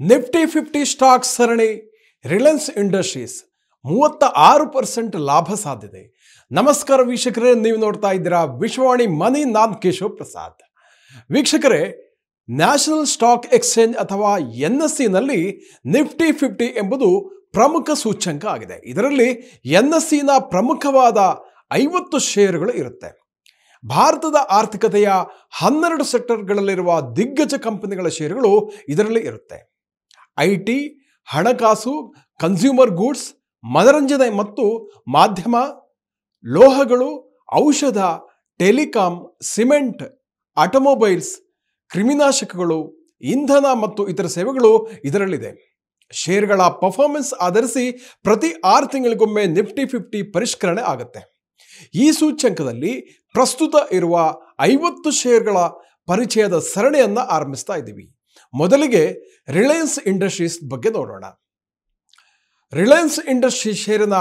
Nifty 50 stock ಸರಣಿ Reliance industries 36% ಲಾಭ ಸಾಧ್ಯತೆ. ನಮಸ್ಕಾರ ವೀಕ್ಷಕರೇ, ನೀವು ನೋಡ್ತಾ ಇದ್ದೀರಾ ವಿಶ್ವವಾಣಿ ಮನಿ. ನಾನ್ ಕೇಶವ್ ಪ್ರಸಾದ್. ವೀಕ್ಷಕರೇ, ನ್ಯಾಷನಲ್ ಸ್ಟಾಕ್ ಎಕ್ಸ್ಚೇಂಜ್ ಅಥವಾ NSE ನಿಫ್ಟಿ 50 ಎಂಬುದು ಪ್ರಮುಖ ಸೂಚ್ಯಂಕ ಆಗಿದೆ. ಇದರಲ್ಲಿ NSEನ ಪ್ರಮುಖವಾದ 50 ಷೇರುಗಳು ಇರುತ್ತೆ. ಭಾರತದ ಆರ್ಥಿಕತೆಯ 12 ಸೆಕ್ಟರ್ಗಳಲ್ಲಿರುವ ದಿಗ್ಗಜ ಕಂಪನಿಗಳ ಷೇರುಗಳು ಇದರಲ್ಲಿ ಇರುತ್ತೆ. IT, ಹಣಕಾಸು, ಕನ್ಸ್ಯೂಮರ್ ಗೂಡ್ಸ್, ಮನರಂಜನೆ ಮತ್ತು ಮಾಧ್ಯಮ, ಲೋಹಗಳು, ಔಷಧ, ಟೆಲಿಕಾಂ, ಸಿಮೆಂಟ್, ಆಟೋಮೊಬೈಲ್ಸ್, ಕ್ರಿಮಿನಾಶಕಗಳು, ಇಂಧನ ಮತ್ತು ಇತರ ಸೇವೆಗಳು ಇದರಲ್ಲಿದೆ. ಷೇರುಗಳ ಪರ್ಫಾರ್ಮೆನ್ಸ್ ಆಧರಿಸಿ ಪ್ರತಿ 6 ತಿಂಗಳಿಗೊಮ್ಮೆ ನಿಫ್ಟಿ 50 ಪರಿಷ್ಕರಣೆ ಆಗುತ್ತೆ. ಈ ಸೂಚ್ಯಂಕದಲ್ಲಿ ಪ್ರಸ್ತುತ ಇರುವ 50 ಷೇರುಗಳ ಪರಿಚಯದ ಸರಣಿಯನ್ನು ಆರಂಭಿಸ್ತಾ ಇದ್ದೀವಿ. ಮೊದಲಿಗೆ ರಿಲಯನ್ಸ್ ಇಂಡಸ್ಟ್ರೀಸ್ ಬಗ್ಗೆ ನೋಡೋಣ. ರಿಲಯನ್ಸ್ ಇಂಡಸ್ಟ್ರೀಸ್ ಷೇರಿನ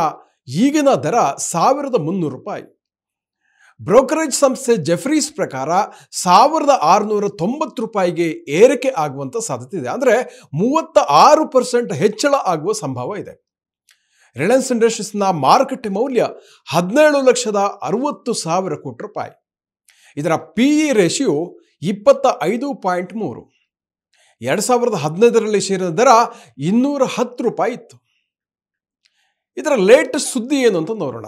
ಈಗಿನ ದರ ₹1,300. ಬ್ರೋಕರೇಜ್ ಸಂಸ್ಥೆ ಜೆಫ್ರೀಸ್ ಪ್ರಕಾರ ₹1,690 ಏರಿಕೆ ಆಗುವಂಥ ಸಾಧ್ಯತೆ ಇದೆ. ಅಂದರೆ 36% ಹೆಚ್ಚಳ ಆಗುವ ಸಂಭವ ಇದೆ. ರಿಲಯನ್ಸ್ ಇಂಡಸ್ಟ್ರೀಸ್ನ ಮಾರುಕಟ್ಟೆ ಮೌಲ್ಯ ₹17,60,000 ಕೋಟಿ. ಇದರ PE ರೇಷಿಯೋ 25.3. 2015ರಲ್ಲಿ ಷೇರಿನ ದರ ₹210 ಇತ್ತು. ಇದರ ಲೇಟೆಸ್ಟ್ ಸುದ್ದಿ ಏನು ಅಂತ ನೋಡೋಣ.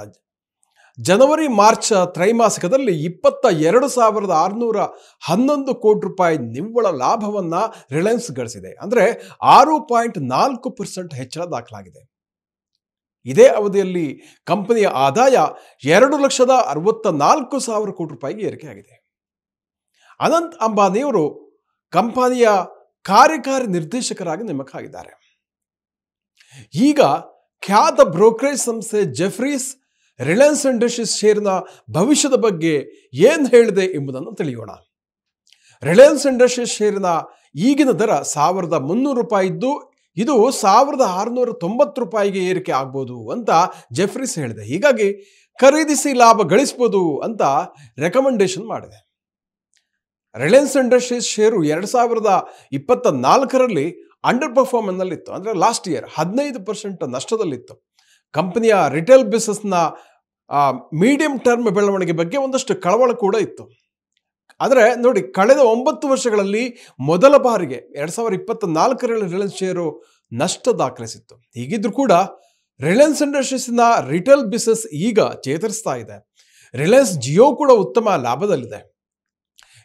ಜನವರಿ ಮಾರ್ಚ್ ತ್ರೈಮಾಸಿಕದಲ್ಲಿ ₹22,611 ಕೋಟಿ ನಿವ್ವಳ ಲಾಭವನ್ನು ರಿಲಯನ್ಸ್ ಗಳಿಸಿದೆ. ಅಂದರೆ 6.4% ಹೆಚ್ಚಳ ದಾಖಲಾಗಿದೆ. ಇದೇ ಅವಧಿಯಲ್ಲಿ ಕಂಪನಿಯ ಆದಾಯ ₹2,64,000 ಕೋಟಿ ಏರಿಕೆಯಾಗಿದೆ. ಅನಂತ್ ಅಂಬಾನಿಯವರು ಕಂಪನಿಯ ಕಾರ್ಯಕಾರಿ ನಿರ್ದೇಶಕರಾಗಿ ನೇಮಕವಾಗಿದ್ದಾರೆ. ಈಗ ಖ್ಯಾತ ಬ್ರೋಕರೇಜ್ ಸಂಸ್ಥೆ ಜೆಫ್ರೀಸ್ ರಿಲಯನ್ಸ್ ಇಂಡಸ್ಟ್ರೀಸ್ ಷೇರಿನ ಭವಿಷ್ಯದ ಬಗ್ಗೆ ಏನು ಹೇಳಿದೆ ಎಂಬುದನ್ನು ತಿಳಿಯೋಣ. ರಿಲಯನ್ಸ್ ಇಂಡಸ್ಟ್ರೀಸ್ ಷೇರಿನ ಈಗಿನ ದರ ₹1,300 ಇದ್ದು ಇದು ₹1,690 ಏರಿಕೆ ಆಗ್ಬೋದು ಅಂತ ಜೆಫ್ರೀಸ್ ಹೇಳಿದೆ. ಹೀಗಾಗಿ ಖರೀದಿಸಿ ಲಾಭ ಗಳಿಸ್ಬೋದು ಅಂತ ರೆಕಮೆಂಡೇಶನ್ ಮಾಡಿದೆ. ರಿಲಯನ್ಸ್ ಇಂಡಸ್ಟ್ರೀಸ್ ಷೇರು 2024ರಲ್ಲಿ ಅಂಡರ್ ಪರ್ಫಾರ್ಮೆನ್ಸ್ನಲ್ಲಿತ್ತು. ಅಂದರೆ ಲಾಸ್ಟ್ ಇಯರ್ 15% ನಷ್ಟದಲ್ಲಿತ್ತು. ಕಂಪನಿಯ ರಿಟೇಲ್ ಬಿಸ್ನೆಸ್ನ ಮೀಡಿಯಂ ಟರ್ಮ್ ಬೆಳವಣಿಗೆ ಬಗ್ಗೆ ಒಂದಷ್ಟು ಕಳವಳ ಕೂಡ ಇತ್ತು. ಆದರೆ ನೋಡಿ, ಕಳೆದ 9 ವರ್ಷಗಳಲ್ಲಿ ಮೊದಲ ಬಾರಿಗೆ 2024ರಲ್ಲಿ ರಿಲಯನ್ಸ್ ಷೇರು ನಷ್ಟ ದಾಖಲಿಸಿತ್ತು. ಹೀಗಿದ್ರೂ ಕೂಡ ರಿಲಯನ್ಸ್ ಇಂಡಸ್ಟ್ರೀಸ್ನ ರಿಟೇಲ್ ಬಿಸ್ನೆಸ್ ಈಗ ಚೇತರಿಸ್ತಾ ಇದೆ. ರಿಲಯನ್ಸ್ ಜಿಯೋ ಕೂಡ ಉತ್ತಮ ಲಾಭದಲ್ಲಿದೆ.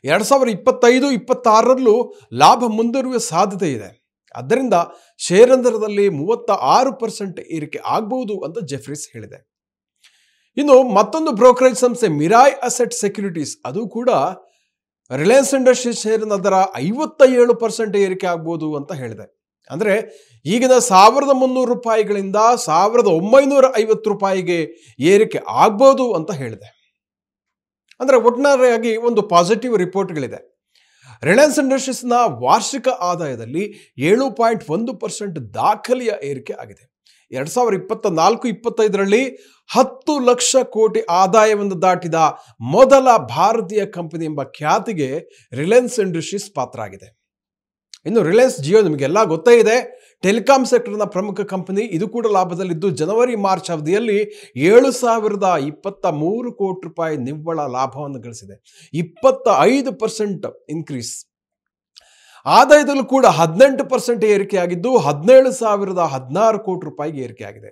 2025-26ರಲ್ಲೂ ಲಾಭ ಮುಂದುವರಿಯುವ ಸಾಧ್ಯತೆ ಇದೆ. ಆದ್ದರಿಂದ ಷೇರಿನ ದರದಲ್ಲಿ 36% ಏರಿಕೆ ಆಗಬಹುದು ಅಂತ ಜೆಫ್ರೀಸ್ ಹೇಳಿದೆ. ಇನ್ನು ಮತ್ತೊಂದು ಬ್ರೋಕರೇಜ್ ಸಂಸ್ಥೆ ಮಿರಾಯ್ ಅಸೆಟ್ ಸೆಕ್ಯೂರಿಟೀಸ್, ಅದು ಕೂಡ ರಿಲಯನ್ಸ್ ಇಂಡಸ್ಟ್ರೀಸ್ ಷೇರಿನ ದರ 57% ಏರಿಕೆ ಆಗ್ಬೋದು ಅಂತ ಹೇಳಿದೆ. ಅಂದರೆ ಈಗಿನ ₹1,300ಗಳಿಂದ ₹1,950 ಏರಿಕೆ ಆಗ್ಬೋದು ಅಂತ ಹೇಳಿದೆ. ಅಂದರೆ ಒಟ್ಟಾರೆಯಾಗಿ ಒಂದು ಪಾಸಿಟಿವ್ ರಿಪೋರ್ಟ್ಗಳಿದೆ. ರಿಲಯನ್ಸ್ ಇಂಡಸ್ಟ್ರೀಸ್ನ ವಾರ್ಷಿಕ ಆದಾಯದಲ್ಲಿ 7.1% ದಾಖಲೆಯ ಏರಿಕೆ ಆಗಿದೆ. 2024-25ರಲ್ಲಿ 10 ಲಕ್ಷ ಕೋಟಿ ಆದಾಯವನ್ನು ದಾಟಿದ ಮೊದಲ ಭಾರತೀಯ ಕಂಪನಿ ಎಂಬ ಖ್ಯಾತಿಗೆ ರಿಲಯನ್ಸ್ ಇಂಡಸ್ಟ್ರೀಸ್ ಪಾತ್ರ ಆಗಿದೆ. ಇನ್ನು ರಿಲಯನ್ಸ್ ಜಿಯೋ ನಿಮಗೆಲ್ಲ ಗೊತ್ತೇ ಇದೆ, ಟೆಲಿಕಾಂ ಸೆಕ್ಟರ್ನ ಪ್ರಮುಖ ಕಂಪನಿ. ಇದು ಕೂಡ ಲಾಭದಲ್ಲಿದ್ದು ಜನವರಿ ಮಾರ್ಚ್ ಅವಧಿಯಲ್ಲಿ ₹7,023 ಕೋಟಿ ನಿವ್ವಳ ಲಾಭವನ್ನು ಗಳಿಸಿದೆ. 25% ಇನ್ಕ್ರೀಸ್. ಆದಾಯದಲ್ಲೂ ಕೂಡ 18% ಏರಿಕೆಯಾಗಿದ್ದು ₹17,016 ಕೋಟಿ ಏರಿಕೆಯಾಗಿದೆ.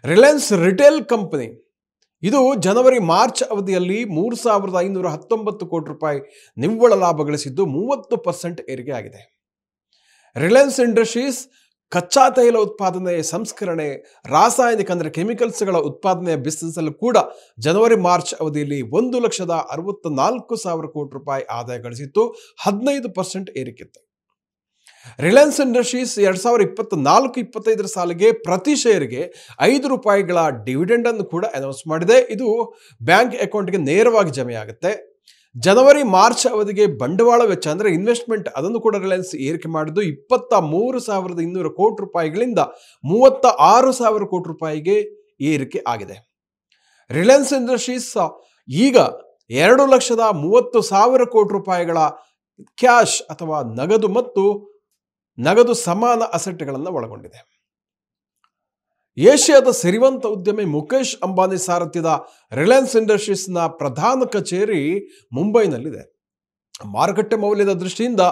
ರಿಲಯನ್ಸ್ ರಿಟೇಲ್ ಕಂಪನಿ ಇದು ಜನವರಿ ಮಾರ್ಚ್ ಅವಧಿಯಲ್ಲಿ ₹3,519 ಕೋಟಿ ನಿವ್ವಳ ಲಾಭ ಗಳಿಸಿದ್ದು 30% ಏರಿಕೆಯಾಗಿದೆ. ರಿಲಯನ್ಸ್ ಇಂಡಸ್ಟ್ರೀಸ್ ಕಚ್ಚಾ ತೈಲ ಉತ್ಪಾದನೆ, ಸಂಸ್ಕರಣೆ, ರಾಸಾಯನಿಕ ಅಂದರೆ ಕೆಮಿಕಲ್ಸ್ಗಳ ಉತ್ಪಾದನೆಯ ಬಿಸ್ನೆಸ್ಸಲ್ಲೂ ಕೂಡ ಜನವರಿ ಮಾರ್ಚ್ ಅವಧಿಯಲ್ಲಿ ₹1,64,000 ಕೋಟಿ ಆದಾಯ ಗಳಿಸಿತ್ತು. 15% ಏರಿಕೆಯಿತ್ತು. ರಿಲಯನ್ಸ್ ಇಂಡಸ್ಟ್ರೀಸ್ 2024-25 ಸಾಲಿಗೆ ಪ್ರತಿ ಷೇರಿಗೆ ₹5 ಡಿವಿಡೆಂಡ್ ಅನ್ನು ಕೂಡ ಅನೌನ್ಸ್ ಮಾಡಿದೆ. ಇದು ಬ್ಯಾಂಕ್ ಅಕೌಂಟ್ಗೆ ನೇರವಾಗಿ ಜಮೆಯಾಗುತ್ತೆ. ಜನವರಿ ಮಾರ್ಚ್ ಅವಧಿಗೆ ಬಂಡವಾಳ ವೆಚ್ಚ ಅಂದರೆ ಇನ್ವೆಸ್ಟ್ಮೆಂಟ್ ಅದನ್ನು ಕೂಡ ರಿಲಯನ್ಸ್ ಏರಿಕೆ ಮಾಡಿದ್ದು 23,200 ಕೋಟಿ ರೂಪಾಯಿಗಳಿಂದ 36,000 ಕೋಟಿ ರೂಪಾಯಿಗೆ ಏರಿಕೆ ಆಗಿದೆ. ರಿಲಯನ್ಸ್ ಇಂಡಸ್ಟ್ರೀಸ್ ಈಗ 2,30,000 ಕೋಟಿ ರೂಪಾಯಿಗಳ ಕ್ಯಾಶ್ ಅಥವಾ ನಗದು ಮತ್ತು ನಗದು ಸಮಾನ ಅಸೆಟ್ಗಳನ್ನು ಒಳಗೊಂಡಿದೆ. ಏಷ್ಯಾದ ಸಿರಿವಂತ ಉದ್ಯಮಿ ಮುಖೇಶ್ ಅಂಬಾನಿ ಸಾರಥ್ಯದ ರಿಲಯನ್ಸ್ ಇಂಡಸ್ಟ್ರೀಸ್ನ ಪ್ರಧಾನ ಕಚೇರಿ ಮುಂಬೈನಲ್ಲಿದೆ. ಮಾರುಕಟ್ಟೆ ಮೌಲ್ಯದ ದೃಷ್ಟಿಯಿಂದ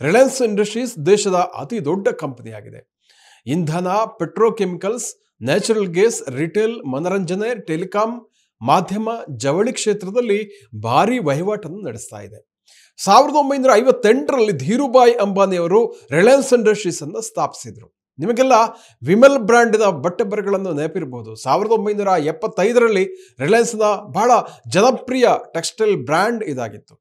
ರಿಲಯನ್ಸ್ ಇಂಡಸ್ಟ್ರೀಸ್ ದೇಶದ ಅತಿ ದೊಡ್ಡ ಕಂಪನಿಯಾಗಿದೆ. ಇಂಧನ, ಪೆಟ್ರೋಕೆಮಿಕಲ್ಸ್, ನ್ಯಾಚುರಲ್ ಗ್ಯಾಸ್, ರಿಟೇಲ್, ಮನರಂಜನೆ, ಟೆಲಿಕಾಂ, ಮಾಧ್ಯಮ, ಜವಳಿ ಕ್ಷೇತ್ರದಲ್ಲಿ ಭಾರಿ ವಹಿವಾಟನ್ನು ನಡೆಸ್ತಾ ಇದೆ. 1958ರಲ್ಲಿ ಧೀರುಭಾಯ್ ಅಂಬಾನಿಯವರು ರಿಲಯನ್ಸ್ ಇಂಡಸ್ಟ್ರೀಸ್ ಅನ್ನು ಸ್ಥಾಪಿಸಿದರು. ನಿಮಗೆಲ್ಲ ವಿಮಲ್ ಬ್ರ್ಯಾಂಡಿನ ಬಟ್ಟೆ ಬರೆಗಳನ್ನು ನೆನಪಿರಬಹುದು. 1975ರಲ್ಲಿ ರಿಲಯನ್ಸ್ನ ಬಹಳ ಜನಪ್ರಿಯ ಟೆಕ್ಸ್ಟೈಲ್ ಬ್ರ್ಯಾಂಡ್ ಇದಾಗಿತ್ತು.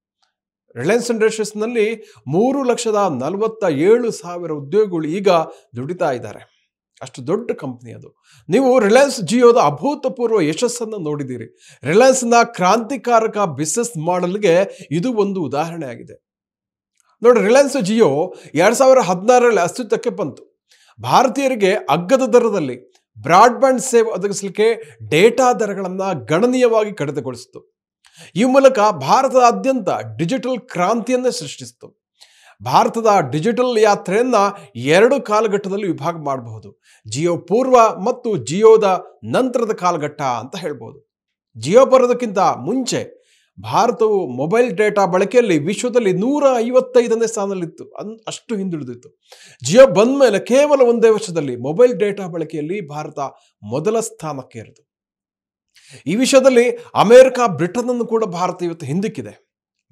ರಿಲಯನ್ಸ್ ಇಂಡಸ್ಟ್ರೀಸ್ನಲ್ಲಿ 3,47,000 ಉದ್ಯೋಗಿಗಳು ಈಗ ದುಡಿತಾ ಇದ್ದಾರೆ. ಅಷ್ಟು ದೊಡ್ಡ ಕಂಪನಿ ಅದು. ನೀವು ರಿಲಯನ್ಸ್ ಜಿಯೋದ ಅಭೂತಪೂರ್ವ ಯಶಸ್ಸನ್ನು ನೋಡಿದ್ದೀರಿ. ರಿಲಯನ್ಸ್ನ ಕ್ರಾಂತಿಕಾರಕ ಬಿಸ್ನೆಸ್ ಮಾಡೆಲ್ಗೆ ಇದು ಒಂದು ಉದಾಹರಣೆ ಆಗಿದೆ. ನೋಡಿ, ರಿಲಯನ್ಸ್ ಜಿಯೋ 2016ರಲ್ಲಿ ಅಸ್ತಿತ್ವಕ್ಕೆ ಬಂತು. ಭಾರತೀಯರಿಗೆ ಅಗ್ಗದ ದರದಲ್ಲಿ ಬ್ರಾಡ್ಬ್ಯಾಂಡ್ ಸೇವೆ ಒದಗಿಸಲಿಕ್ಕೆ ಡೇಟಾ ದರಗಳನ್ನು ಗಣನೀಯವಾಗಿ ಕಡಿತಗೊಳಿಸಿತು. ಈ ಮೂಲಕ ಭಾರತದಾದ್ಯಂತ ಡಿಜಿಟಲ್ ಕ್ರಾಂತಿಯನ್ನೇ ಸೃಷ್ಟಿಸಿತು. ಭಾರತದ ಡಿಜಿಟಲ್ ಯಾತ್ರೆಯನ್ನ 2 ಕಾಲಘಟ್ಟದಲ್ಲಿ ವಿಭಾಗ ಮಾಡಬಹುದು. ಜಿಯೋ ಪೂರ್ವ ಮತ್ತು ಜಿಯೋದ ನಂತರದ ಕಾಲಘಟ್ಟ ಅಂತ ಹೇಳ್ಬೋದು. ಜಿಯೋ ಬರೋದಕ್ಕಿಂತ ಮುಂಚೆ ಭಾರತವು ಮೊಬೈಲ್ ಡೇಟಾ ಬಳಕೆಯಲ್ಲಿ ವಿಶ್ವದಲ್ಲಿ 155ನೇ ಸ್ಥಾನದಲ್ಲಿತ್ತು. ಅಷ್ಟು ಹಿಂದುಳಿದಿತ್ತು. ಜಿಯೋ ಬಂದ ಮೇಲೆ ಕೇವಲ 1 ವರ್ಷದಲ್ಲಿ ಮೊಬೈಲ್ ಡೇಟಾ ಬಳಕೆಯಲ್ಲಿ ಭಾರತ ಮೊದಲ ಸ್ಥಾನಕ್ಕೆ ಏರಿತು. ಈ ವಿಷಯದಲ್ಲಿ ಅಮೆರಿಕ, ಬ್ರಿಟನ್ ಅನ್ನು ಕೂಡ ಭಾರತ ಇವತ್ತು ಹಿಂದಿಕ್ಕಿದೆ.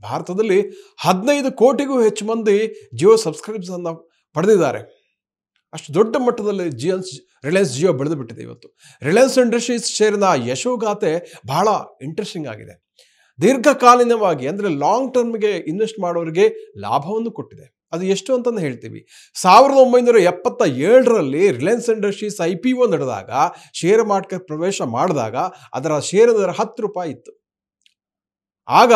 ಭಾರತದಲ್ಲಿ 15 ಕೋಟಿಗೂ ಹೆಚ್ಚು ಮಂದಿ ಜಿಯೋ ಸಬ್ಸ್ಕ್ರೈಬ್ಸ್ ಅನ್ನು ಪಡೆದಿದ್ದಾರೆ. ಅಷ್ಟು ದೊಡ್ಡ ಮಟ್ಟದಲ್ಲಿ ರಿಲಯನ್ಸ್ ಜಿಯೋ ಬೆಳೆದು ಬಿಟ್ಟಿದೆ. ಇವತ್ತು ರಿಲಯನ್ಸ್ ಇಂಡಸ್ಟ್ರೀಸ್ ಶೇರಿನ ಯಶೋಗಾಥೆ ಬಹಳ ಇಂಟ್ರೆಸ್ಟಿಂಗ್ ಆಗಿದೆ. ದೀರ್ಘಕಾಲೀನವಾಗಿ ಅಂದರೆ ಲಾಂಗ್ ಟರ್ಮ್ಗೆ ಇನ್ವೆಸ್ಟ್ ಮಾಡೋರಿಗೆ ಲಾಭವನ್ನು ಕೊಟ್ಟಿದೆ. ಅದು ಎಷ್ಟು ಅಂತಂದು ಹೇಳ್ತೀವಿ. 1977ರಲ್ಲಿ ರಿಲಯನ್ಸ್ ಇಂಡಸ್ಟ್ರೀಸ್ IPO ನಡೆದಾಗ, ಶೇರ್ ಮಾರ್ಕೆಟ್ ಪ್ರವೇಶ ಮಾಡಿದಾಗ ಅದರ ಶೇರ್ ದರ 10 ರೂಪಾಯಿ ಇತ್ತು. ಆಗ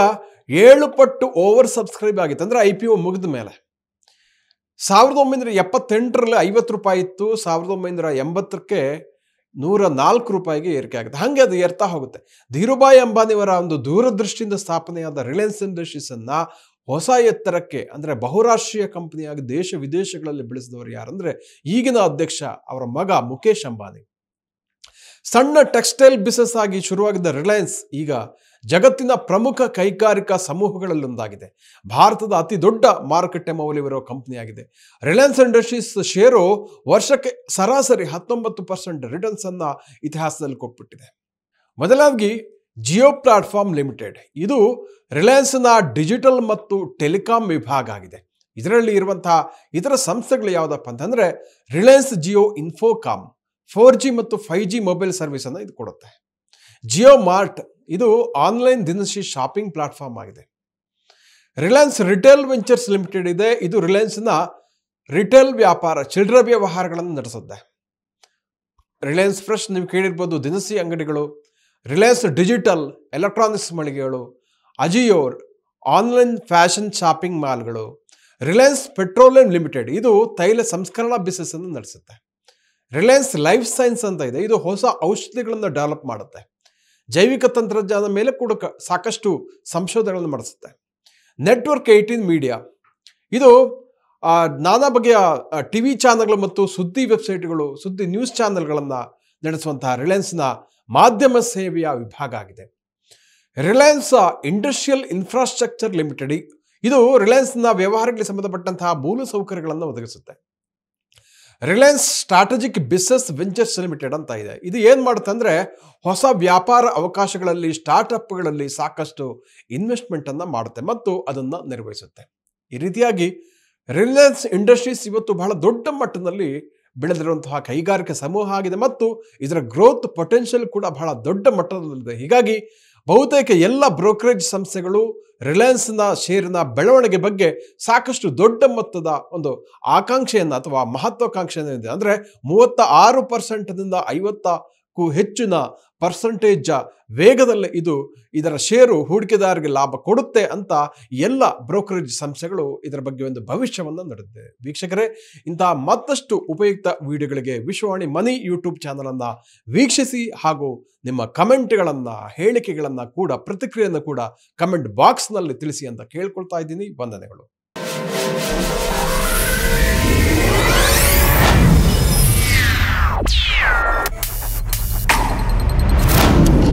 7 ಪಟ್ಟು ಓವರ್ ಸಬ್ಸ್ಕ್ರೈಬ್ ಆಗಿತ್ತು. ಅಂದರೆ IPO ಮುಗಿದ ಮೇಲೆ 1978ರಲ್ಲಿ 50 ರೂಪಾಯಿ ಇತ್ತು. 1980ಕ್ಕೆ 104 ರೂಪಾಯಿಗೆ ಏರಿಕೆ ಆಗುತ್ತೆ. ಹಾಗೆ ಅದು ಏರ್ತಾ ಹೋಗುತ್ತೆ. ಧೀರುಭಾಯ್ ಅಂಬಾನಿಯವರ ಒಂದು ದೂರದೃಷ್ಟಿಯಿಂದ ಸ್ಥಾಪನೆಯಾದ ರಿಲಯನ್ಸ್ ಇಂಡಸ್ಟ್ರೀಸ್ ಅನ್ನ ಹೊಸ ಎತ್ತರಕ್ಕೆ ಅಂದರೆ ಬಹುರಾಷ್ಟ್ರೀಯ ಕಂಪನಿಯಾಗಿ ದೇಶ ವಿದೇಶಗಳಲ್ಲಿ ಬೆಳೆಸಿದವರು ಯಾರಂದ್ರೆ ಈಗಿನ ಅಧ್ಯಕ್ಷ ಅವರ ಮಗ ಮುಖೇಶ್ ಅಂಬಾನಿ. ಸಣ್ಣ ಟೆಕ್ಸ್ಟೈಲ್ ಬಿಸಿನೆಸ್ ಆಗಿ ಶುರುವಾಗಿದ್ದ ರಿಲಯನ್ಸ್ ಈಗ ಜಗತ್ತಿನ ಪ್ರಮುಖ ಕೈಗಾರಿಕಾ ಸಮೂಹಗಳಲ್ಲೊಂದಾಗಿದೆ. ಭಾರತದ ಅತಿ ದೊಡ್ಡ ಮಾರುಕಟ್ಟೆ ಮೌಲ್ಯವಿರುವ ಕಂಪನಿಯಾಗಿದೆ. ರಿಲಯನ್ಸ್ ಇಂಡಸ್ಟ್ರೀಸ್ ಶೇರು ವರ್ಷಕ್ಕೆ ಸರಾಸರಿ 19% ರಿಟರ್ನ್ಸ್ ಅನ್ನ ಇತಿಹಾಸದಲ್ಲಿ ಕೊಟ್ಬಿಟ್ಟಿದೆ. ಮೊದಲಾಗಿ ಜಿಯೋ ಪ್ಲಾಟ್ಫಾರ್ಮ್ ಲಿಮಿಟೆಡ್, ಇದು ರಿಲಯನ್ಸ್ನ ಡಿಜಿಟಲ್ ಮತ್ತು ಟೆಲಿಕಾಂ ವಿಭಾಗ ಆಗಿದೆ. ಇದರಲ್ಲಿ ಇರುವಂತಹ ಇತರ ಸಂಸ್ಥೆಗಳು ಯಾವುದಪ್ಪ ಅಂತಂದ್ರೆ ರಿಲಯನ್ಸ್ ಜಿಯೋ ಇನ್ಫೋಕಾಮ್ 4G ಮತ್ತು 5G ಮೊಬೈಲ್ ಸರ್ವಿಸ್ ಅನ್ನು ಇದು ಕೊಡುತ್ತೆ. ಜಿಯೋ ಮಾರ್ಟ್, ಇದು ಆನ್ಲೈನ್ ದಿನಸಿ ಶಾಪಿಂಗ್ ಪ್ಲಾಟ್ಫಾರ್ಮ್ ಆಗಿದೆ. ರಿಲಯನ್ಸ್ ರಿಟೇಲ್ ವೆಂಚರ್ಸ್ ಲಿಮಿಟೆಡ್ ಇದೆ. ಇದು ರಿಲಯನ್ಸ್ನ ರಿಟೇಲ್ ವ್ಯಾಪಾರ, ಚಿಲ್ಲರೆ ವ್ಯವಹಾರಗಳನ್ನು ನಡೆಸುತ್ತೆ. ರಿಲಯನ್ಸ್ ಫ್ರೆಶ್ ನೀವು ಕೇಳಿರ್ಬೋದು, ದಿನಸಿ ಅಂಗಡಿಗಳು. ರಿಲಯನ್ಸ್ ಡಿಜಿಟಲ್ ಎಲೆಕ್ಟ್ರಾನಿಕ್ಸ್ ಮಳಿಗೆಗಳು. ಅಜಿಯೋರ್ ಆನ್ಲೈನ್ ಫ್ಯಾಷನ್ ಶಾಪಿಂಗ್ ಮಾಲ್ಗಳು. ರಿಲಯನ್ಸ್ ಪೆಟ್ರೋಲಿಯಂ ಲಿಮಿಟೆಡ್, ಇದು ತೈಲ ಸಂಸ್ಕರಣಾ ಬಿಸಿನೆಸ್ ಅನ್ನು ನಡೆಸುತ್ತೆ. ರಿಲಯನ್ಸ್ ಲೈಫ್ ಸೈನ್ಸ್ ಅಂತ ಇದೆ, ಇದು ಹೊಸ ಔಷಧಿಗಳನ್ನು ಡೆವಲಪ್ ಮಾಡುತ್ತೆ. ಜೈವಿಕ ತಂತ್ರಜ್ಞಾನದ ಮೇಲೆ ಕೂಡ ಸಾಕಷ್ಟು ಸಂಶೋಧನೆಗಳನ್ನು ಮಾಡಿಸುತ್ತೆ. ನೆಟ್ವರ್ಕ್ 18 ಮೀಡಿಯಾ, ಇದು ನಾನಾ ಬಗೆಯ TV ಚಾನಲ್ಗಳು ಮತ್ತು ಸುದ್ದಿ ವೆಬ್ಸೈಟ್ಗಳು, ಸುದ್ದಿ ನ್ಯೂಸ್ ಚಾನಲ್ಗಳನ್ನು ನಡೆಸುವಂತಹ ರಿಲಯನ್ಸ್ನ ಮಾಧ್ಯಮ ಸೇವೆಯ ವಿಭಾಗ ಆಗಿದೆ. ರಿಲಯನ್ಸ್ ಇಂಡಸ್ಟ್ರಿಯಲ್ ಇನ್ಫ್ರಾಸ್ಟ್ರಕ್ಚರ್ ಲಿಮಿಟೆಡ್, ಇದು ರಿಲಯನ್ಸ್ನ ವ್ಯವಹಾರಗಳಿಗೆ ಸಂಬಂಧಪಟ್ಟಂತಹ ಮೂಲ ಸೌಕರ್ಯಗಳನ್ನು ಒದಗಿಸುತ್ತೆ. Reliance strategic business ventures limited ಅಂತ ಇದೆ. ಇದು ಏನು ಮಾಡುತ್ತೆ ಅಂದರೆ ಹೊಸ ವ್ಯಾಪಾರ ಅವಕಾಶಗಳಲ್ಲಿ, ಸ್ಟಾರ್ಟ್ಅಪ್ಗಳಲ್ಲಿ ಸಾಕಷ್ಟು ಇನ್ವೆಸ್ಟ್ಮೆಂಟನ್ನು ಮಾಡುತ್ತೆ ಮತ್ತು ಅದನ್ನು ನಿರ್ವಹಿಸುತ್ತೆ. ಈ ರೀತಿಯಾಗಿ ರಿಲಯನ್ಸ್ ಇಂಡಸ್ಟ್ರೀಸ್ ಇವತ್ತು ಬಹಳ ದೊಡ್ಡ ಮಟ್ಟದಲ್ಲಿ ಬೆಳೆದಿರುವಂತಹ ಕೈಗಾರಿಕಾ ಸಮೂಹ ಆಗಿದೆ ಮತ್ತು ಇದರ ಗ್ರೋತ್ ಪೊಟೆನ್ಷಿಯಲ್ ಕೂಡ ಬಹಳ ದೊಡ್ಡ ಮಟ್ಟದಲ್ಲಿದೆ. ಹೀಗಾಗಿ ಬಹುತೇಕ ಎಲ್ಲ ಬ್ರೋಕರೇಜ್ ಸಂಸ್ಥೆಗಳು ರಿಲಯನ್ಸ್ನ ಶೇರಿನ ಬೆಳವಣಿಗೆ ಬಗ್ಗೆ ಸಾಕಷ್ಟು ದೊಡ್ಡ ಮೊತ್ತದ ಒಂದು ಆಕಾಂಕ್ಷೆಯನ್ನು ಅಥವಾ ಮಹತ್ವಾಕಾಂಕ್ಷೆಯನ್ನು ಇದೆ. ಅಂದರೆ 36%ದಿಂದ ಕ್ಕೂ ಹೆಚ್ಚಿನ ಪರ್ಸೆಂಟೇಜ್ ವೇಗದಲ್ಲಿ ಇದರ ಷೇರು ಹೂಡಿಕೆದಾರರಿಗೆ ಲಾಭ ಕೊಡುತ್ತೆ ಅಂತ ಎಲ್ಲ ಬ್ರೋಕರೇಜ್ ಸಂಸ್ಥೆಗಳು ಇದರ ಬಗ್ಗೆ ಒಂದು ಭವಿಷ್ಯವನ್ನು ನಡೆದಿದೆ. ವೀಕ್ಷಕರೇ, ಇಂತಹ ಮತ್ತಷ್ಟು ಉಪಯುಕ್ತ ವಿಡಿಯೋಗಳಿಗೆ ವಿಶ್ವವಾಣಿ ಮನಿ ಯೂಟ್ಯೂಬ್ ಚಾನಲನ್ನು ವೀಕ್ಷಿಸಿ ಹಾಗೂ ನಿಮ್ಮ ಕಮೆಂಟ್ಗಳನ್ನು, ಹೇಳಿಕೆಗಳನ್ನು ಕೂಡ, ಪ್ರತಿಕ್ರಿಯೆಯನ್ನು ಕೂಡ ಕಮೆಂಟ್ ಬಾಕ್ಸ್ನಲ್ಲಿ ತಿಳಿಸಿ ಅಂತ ಕೇಳ್ಕೊಳ್ತಾ ಇದ್ದೀನಿ. ವಂದನೆಗಳು.